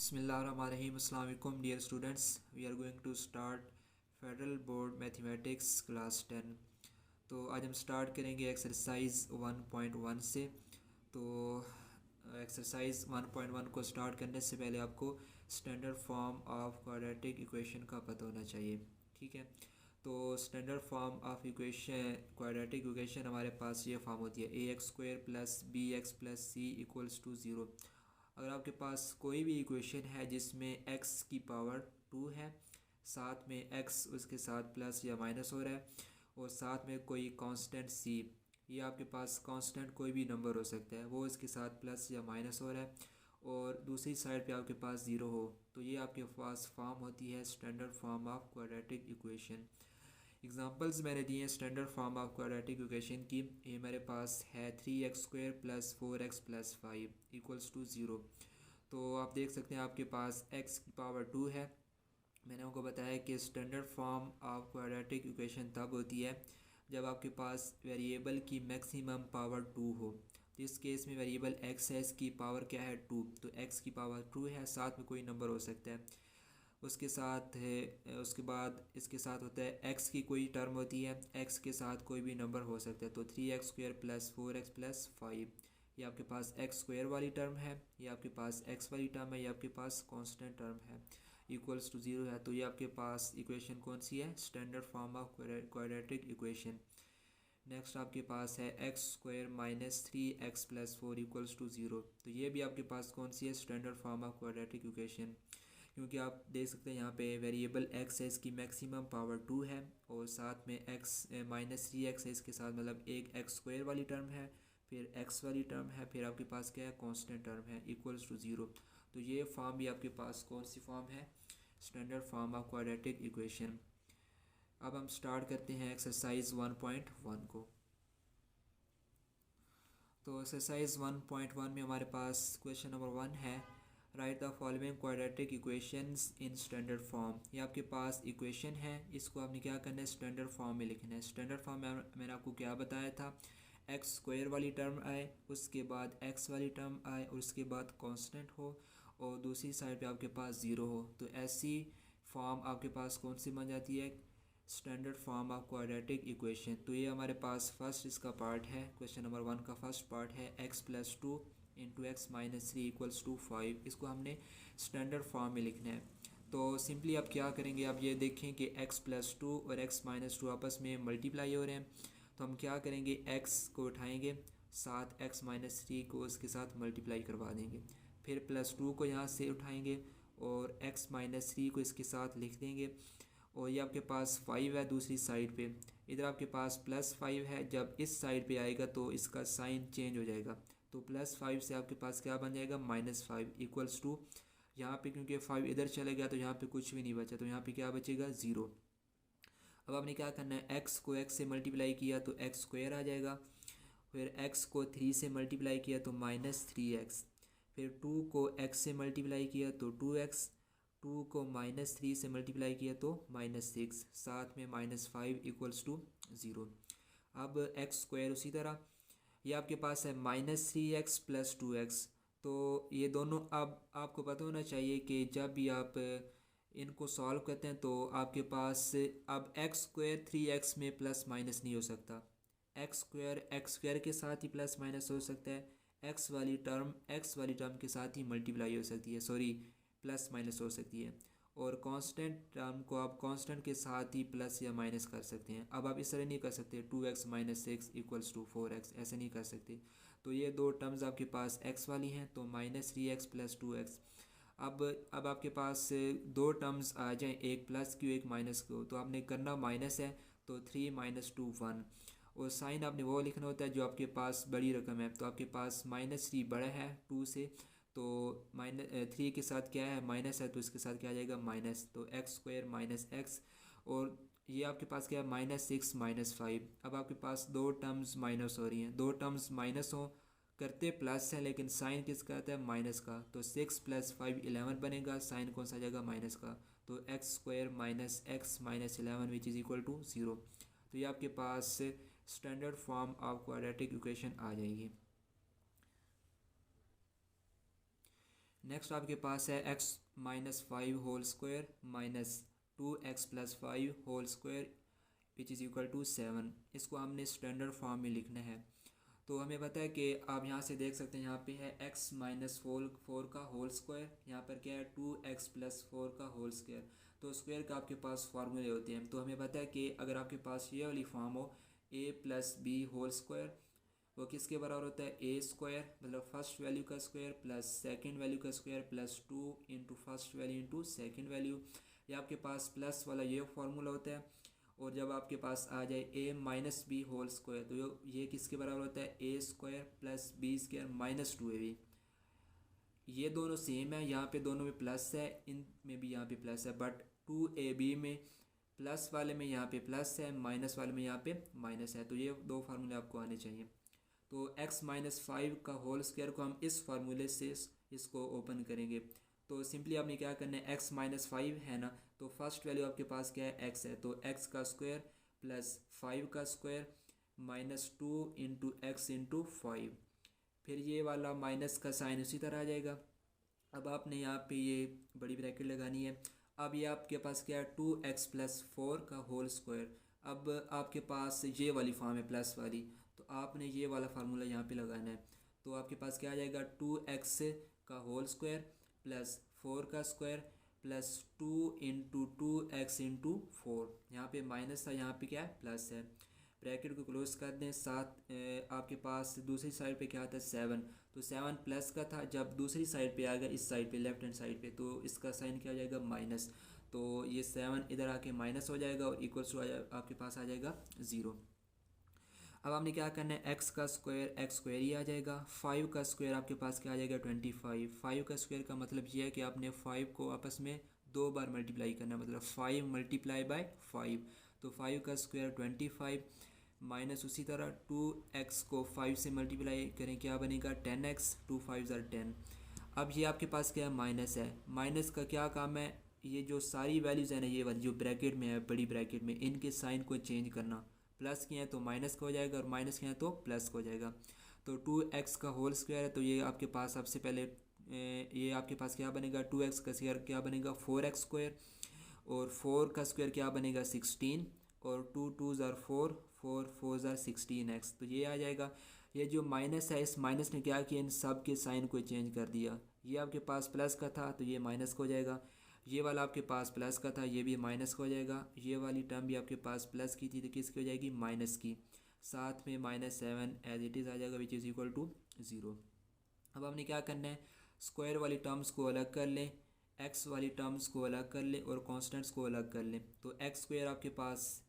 Bismillahirrahmanirrahim. Assalamu alaikum dear students. We are going to start Federal Board Mathematics class 10. तो आज हम start करेंगे exercise 1.1 से. तो एक्सरसाइज 1.1 को स्टार्ट करने से पहले आपको standard form of quadratic equation का पता होना चाहिए. ठीक है. तो standard form of equation quadratic equation हमारे पास ये फॉर्म होती है ax² plus bx plus c equals to 0. अगर आपके पास कोई भी इक्वेशन है जिसमें x की पावर 2 है, साथ में x उसके साथ प्लस या माइनस हो रहा है, और साथ में कोई कांस्टेंट c, ये आपके पास कांस्टेंट कोई भी नंबर हो सकता है, वो इसके साथ प्लस या माइनस हो रहा है, और दूसरी साइड पे आपके पास 0 हो, तो ये आपके पास फॉर्म होती है standard form of quadratic equation. Examples मैंने दिए हैं standard form of quadratic equation की. ये मेरे पास है 3x² plus 4x plus 5 equals to 0. तो आप देख सकते हैं आपके पास x की पावर 2 है. मैंने आपको बताया कि standard form of quadratic equation तब होती है जब आपके पास वेरिएबल की मैक्सिमम पावर 2 हो. तो इस केस में वेरिएबल x है, इसकी पावर क्या है 2, तो x की पावर 2 है, साथ में कोई नंबर हो सकता है, उसके साथ है, उसके बाद इसके साथ होता है x की कोई टर्म होती है, x के साथ कोई भी नंबर हो सकता है. तो 3x² प्लस 4x प्लस 5, ये आपके पास x² वाली टर्म है, ये आपके पास x वाली टर्म है, ये आपके पास कांस्टेंट टर्म है, इक्वल्स टू 0 है. तो ये आपके पास इक्वेशन कौन सी है, standard form of quadratic equation. Next आपके पास है x² minus 3x plus 4 equals to 0. तो ये भी आपके पास कौन सी है, standard form of quadratic equation, क्योंकि आप देख सकते हैं यहाँ पे वेरिएबल x है, इसकी मैक्सिमम पावर 2 है, और साथ में x माइनस 3x है, इसके साथ मतलब एक x² वाली टर्म है, फिर x वाली टर्म है, फिर आपके पास क्या है कांस्टेंट टर्म है, इक्वल्स टू 0. तो ये फॉर्म भी आपके पास कौन सी फॉर्म है, standard form of quadratic equation. अब हम स्टार्ट करते हैं एक्सरसाइज 1.1 को. तो एक्सरसाइज 1.1 में हमारे पास क्वेश्चन नंबर 1 है, right the following quadratic equations in standard form. ये आपके पास इक्वेशन है, इसको आपने क्या करना है, स्टैंडर्ड फॉर्म में लिखना है. स्टैंडर्ड फॉर्म में मैंने आपको क्या बताया था, x² वाली टर्म आए, उसके बाद x वाली टर्म आए, और उसके बाद कांस्टेंट हो, और दूसरी साइड पे आपके पास 0 हो. तो ऐसी फॉर्म आपके पास कौन सी बन जाती है, standard form of quadratic equation. तो ये हमारे पास फर्स्ट इसका पार्ट है, क्वेश्चन नंबर 1 का फर्स्ट पार्ट है x plus 2 into x minus 3 equals to 5. इसको हमने स्टैंडर्ड फॉर्म में लिखना है. तो सिंपली आप क्या करेंगे, आप ये देखें कि x प्लस 2 और x माइनस 2 आपस में मल्टीप्लाई हो रहे हैं, तो हम क्या करेंगे, x को उठाएंगे, साथ x माइनस 3 को उसके साथ मल्टीप्लाई करवा देंगे, फिर प्लस 2 को यहाँ से उठाएंगे और x माइनस 3 को इसके साथ लिख देंगे, और ये आपके पास 5 है दूसरी साइड पे, इधर आपके पास प्लस 5 है, जब इस साइड पे आएगा तो इसका साइन चेंज हो जाएगा, तो प्लस 5 से आपके पास क्या बन जाएगा, -5 इक्वल्स टू, यहाँ पे क्योंकि 5 इधर चले गया तो यहाँ पे कुछ भी नहीं बचा, तो यहाँ पे क्या बचेगा 0. अब आपने क्या करना है, x को x से मल्टीप्लाई किया तो x² आ जाएगा, फिर x को 3 से मल्टीप्लाई किया तो -3x, फिर 2 को x से मल्टीप्लाई किया तो 2x, 2 को -3 से मल्टीप्लाई किया तो -6, साथ में -5 इक्वल्स टू 0. अब x² उसी तरह, ये आपके पास है -3x प्लस 2x. तो ये दोनों, अब आपको पता होना चाहिए कि जब भी आप इनको सॉल्व करते हैं तो आपके पास अब x² 3x में प्लस माइनस नहीं हो सकता, x² के साथ ही प्लस माइनस हो सकता है, x वाली टर्म के साथ ही मल्टीप्लाई हो सकती है, सॉरी प्लस माइनस हो सकती है, और कांस्टेंट टर्म को आप कांस्टेंट के साथ ही प्लस या माइनस कर सकते हैं. अब आप इस तरह नहीं कर सकते 2x minus 6 equals to 4x, ऐसे नहीं कर सकते. तो ये दो टर्म्स आपके पास x वाली हैं, तो -3x प्लस 2x. अब आपके पास दो टर्म्स आ जाएं, एक प्लस की एक माइनस को, तो आपने करना माइनस है, तो 3 - 2 1, और साइन आपने वो लिखना होता है जो आपके पास बड़ी रकम है. तो आपके पास -3 बड़ा है 2 से, तो -3 के साथ क्या है, माइनस है, तो इसके साथ क्या आ जाएगा माइनस, तो x² माइनस x, और ये आपके पास क्या है -6 -5. अब आपके पास दो टर्म्स माइनस हो रही हैं, दो टर्म्स माइनस हो करते प्लस है, लेकिन साइन किसका आता है, माइनस का, तो 6 + 5 11 बनेगा, साइन कौन सा आ जाएगा, माइनस का, तो x² minus x minus 11 which is equal to 0. तो ये आपके पास standard form of quadratic equation आ जाएगी. नेक्स्ट आपके पास है X minus five whole square minus 2x+5 whole square which is equal to 7। इसको हमने स्टैंडर्ड फॉर्म में लिखना है। तो हमें पता है कि आप यहाँ से देख सकते हैं, यहाँ पे है x माइनस फोर का होल स्क्वायर, यहाँ पर क्या है 2x+4 का होल स्क्वायर। तो स्क्वायर का आपके पास फार्मूले होते हैं। तो हमें पता है कि अगर आपके पास ये वाली फॉर्म हो a+b होल स्क्वायर, वो किसके बराबर होता है a स्क्वायर मतलब फर्स्ट वैल्यू का स्क्वायर प्लस सेकंड वैल्यू का square plus 2 into first value into second value. ये आपके पास प्लस वाला ये फार्मूला होता है। और जब आपके पास आ जाए a-b होल स्क्वायर, तो ये किसके बराबर होता है a square plus b square minus 2ab। ये दोनों सेम है, यहाँ पे दोनों में प्लस है, इन में भी यहाँ पे प्लस है, बट 2ab में प्लस वाले में यहाँ पे प्लस है, माइनस वाले में यहाँ पे माइनस है। तो ये दो फार्मूले आपको आने चाहिए। तो x-5 का होल स्क्वायर को हम इस फार्मूले से इसको ओपन करेंगे। तो सिंपली आपने क्या करना है, x-5 है ना, तो फर्स्ट वैल्यू आपके पास क्या है x है, तो x का स्क्वायर प्लस 5 का square minus 2 into x into 5। फिर ये वाला माइनस का साइन उसी तरह आ जाएगा। अब आपने यहाँ पे ये बड़ी ब्रैकेट लगानी है। अब ये आपके पास क्या है 2x+4 का होल स्क्वायर। अब आपके पास ये वाली फॉर्म है प्लस वाली, तो आपने ये वाला फार्मूला यहाँ पे लगाना है। तो आपके पास क्या आ जाएगा 2x का होल स्क्वायर प्लस 4 का square plus 2 into 2x into 4। यहाँ पे माइनस था, यहाँ पे क्या है प्लस है। ब्रैकेट को क्लोज कर दें। साथ आपके पास दूसरी साइड पे क्या आता है 7, तो 7 प्लस का था, जब दूसरी साइड पे आ गया इस साइड पे लेफ्ट हैंड साइड पे, तो इसका साइन क्या आ जाएगा माइनस। तो ये 7 इधर आके माइनस हो जाएगा और इक्वल्स टू आपके पास आ जाएगा 0। अब आपने क्या करना है x का स्क्वायर एक्स स्क्वायर ही आ जाएगा, 5 का स्क्वायर आपके पास क्या आ जाएगा 25। 5 का स्क्वायर का मतलब ये है कि आपने 5 को आपस में 2 बार मल्टीप्लाई करना है, मतलब 5 मल्टीप्लाई बाय 5। तो 5 का स्क्वायर 25 माइनस उसी तरह 2x को 5 से मल्टीप्लाई करें क्या बनेगा 10x, 2 5 ज़र 10। अब ये आपके पास क्या है माइनस है। माइनस का क्या काम है, ये जो सारी वैल्यूज़ है ना, ये वाली जो ब्रैकेट में है बड़ी ब्रैकेट में, इनके साइन को चेंज करना। प्लस किए हैं तो माइनस का हो जाएगा और माइनस किए हैं तो प्लस का हो जाएगा। तो 2x का होल स्क्वायर है, तो ये आपके पास सबसे पहले ये आपके पास क्या बनेगा 2x का स्क्वायर क्या बनेगा 4x स्क्वायर, और 4 का स्क्वायर क्या बनेगा 16, और 2 2 ज़र 4, 4 4 ज़र 16x। तो ये आ जाएगा। ये जो माइनस है, इस माइनस ने क्या किया इन सब के साइन को चेंज कर दिया। ये आपके पास प्लस का था तो ये माइनस का हो जाएगा, ये वाला आपके पास प्लस का था ये भी माइनस का हो जाएगा, ये वाली टर्म भी आपके पास प्लस की थी तो किसकी हो जाएगी माइनस की। साथ में -7 एज इट इज़ आ जाएगा विच इज़ इक्वल टू 0। अब हमने क्या करना है, स्क्वायर वाली टर्म्स को अलग कर लें, एक्स वाली टर्म्स को अलग कर लें और कॉन्स्टेंट्स को अलग कर लें। तो एक्स स्क्वायर आपके पास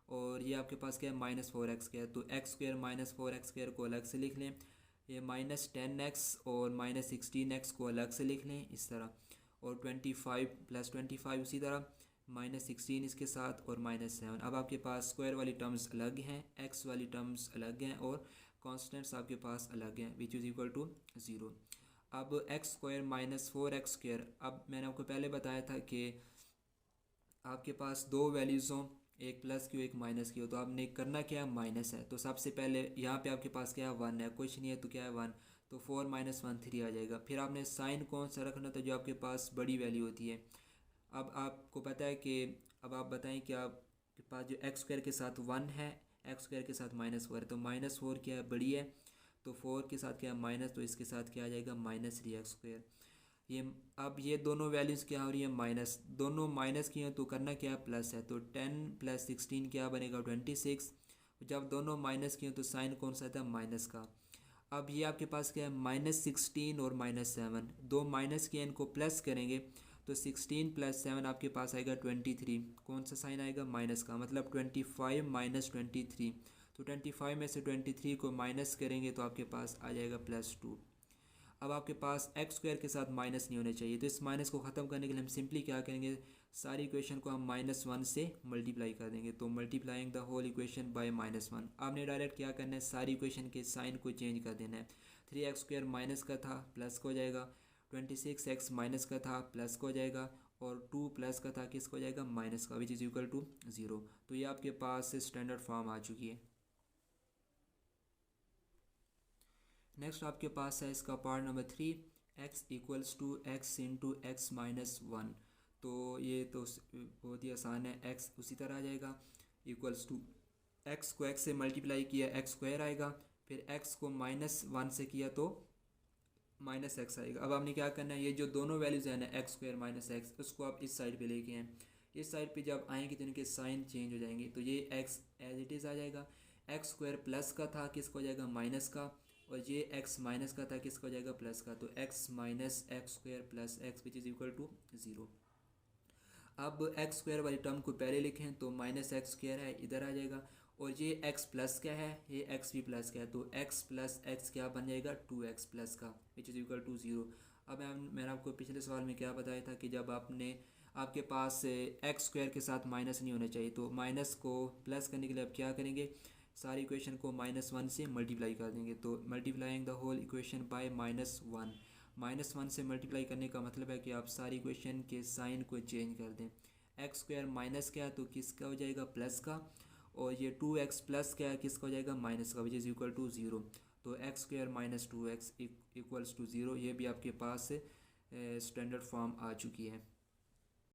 और ये आपके पास क्या है -4x स्क्वायर, तो एक्स स्क्वायर -4x स्क्वायर को अलग से लिख लें। ये -10x और -16x को अलग से लिख लें इस तरह, और 25 + 25 उसी तरह, -16 इसके साथ और -7। अब आपके पास स्क्वायर वाली टर्म्स अलग हैं, एक्स वाली टर्म्स अलग हैं और कॉन्स्टेंट्स आपके पास अलग हैं विच इज़ इक्वल टू 0। अब एक्स स्क्वायर -4x स्क्वायर, अब मैंने आपको पहले बताया था कि आपके पास दो वैल्यूज़ हों, एक प्लस की हो एक माइनस की हो, तो आपने करना क्या है माइनस है। तो सबसे पहले यहाँ पे आपके पास क्या है 1 है, कुछ नहीं है तो क्या है 1, तो 4 - 1 3 आ जाएगा। फिर आपने साइन कौन सा रखना था, जो आपके पास बड़ी वैल्यू होती है। अब आपको पता है कि अब आप बताएं कि आपके पास जो एक्स स्क्वायर के साथ 1 है, एक्स स्क्वायर के साथ -4 है, तो -4 क्या है बड़ी है, तो 4 के साथ क्या है माइनस, तो इसके साथ क्या आ जाएगा -3x स्क्वायर। ये अब ये दोनों वैल्यूज़ क्या हो रही है माइनस, दोनों माइनस की हैं तो करना क्या है प्लस है, तो 10 + 16 क्या बनेगा 26। जब दोनों माइनस की हैं तो साइन कौन सा था माइनस का। अब ये आपके पास क्या है -16 और -7, दो माइनस की हैं इनको प्लस करेंगे तो 16 + 7 आपके पास आएगा 23। कौन सा साइन आएगा माइनस का, मतलब 25 - 23। तो 25 में से 23 को माइनस करेंगे तो आपके पास आ जाएगा +2। अब आपके पास एक्स स्क्वायर के साथ माइनस नहीं होने चाहिए, तो इस माइनस को ख़त्म करने के लिए हम सिंपली क्या करेंगे, सारी इक्वेशन को हम -1 से मल्टीप्लाई कर देंगे। तो multiplying the whole equation by -1, आपने डायरेक्ट क्या करना है सारी इक्वेशन के साइन को चेंज कर देना है। 3x स्क्वायर माइनस का था प्लस का हो जाएगा, 26x माइनस का था प्लस का हो जाएगा, और 2 प्लस का था किसका हो जाएगा माइनस का, विच इज़ इक्वल टू 0। तो ये आपके पास स्टैंडर्ड फॉर्म आ चुकी है। नेक्स्ट आपके पास है इसका part number 3, x equals to x into x minus one. तो ये तो बहुत ही आसान है, एक्स उसी तरह आ जाएगा, इक्वल्स टू एक्स को एक्स से मल्टीप्लाई किया एक्स स्क्वायर आएगा, फिर एक्स को माइनस वन से किया तो माइनस एक्स आएगा। अब आपने क्या करना है, ये जो दोनों वैल्यूज़ हैं ना एक्स स्क्वायर माइनस एक्स, उसको आप इस साइड पे लेके आए। इस साइड पे जब आएंगे तो इनके साइन चेंज हो जाएंगे, तो ये एक्स एज इट इज़ आ जाएगा। एक्स स्क्वायर प्लस का था, किसका हो जाएगा माइनस का, और ये एक्स माइनस का था, किसका हो जाएगा प्लस का। तो x minus x square plus x which is equal to zero. अब एक्स स्क्वायर वाली टर्म को पहले लिखें तो माइनस एक्स स्क्वायर है इधर आ जाएगा, और ये एक्स प्लस क्या है, ये एक्स भी प्लस क्या है, तो एक्स प्लस एक्स क्या बन जाएगा, टू एक्स प्लस का which is equal to zero. अब मैंने आपको पिछले सवाल में क्या बताया था कि जब आपके पास एक्स स्क्वायर के साथ माइनस नहीं होना चाहिए, तो माइनस को प्लस करने के लिए आप क्या करेंगे, सारी इक्वेशन को माइनस वन से मल्टीप्लाई कर देंगे। तो multiplying the whole equation by minus one, minus one से मल्टीप्लाई करने का मतलब है कि आप सारी इक्वेशन के साइन को चेंज कर दें। एक्स स्क्वायर माइनस क्या है तो किसका हो जाएगा प्लस का, और ये टू एक्स प्लस क्या है किसका हो जाएगा माइनस का, which is equal to zero. तो X square minus two X equals to zero, ये भी आपके पास स्टैंडर्ड फॉर्म आ चुकी है।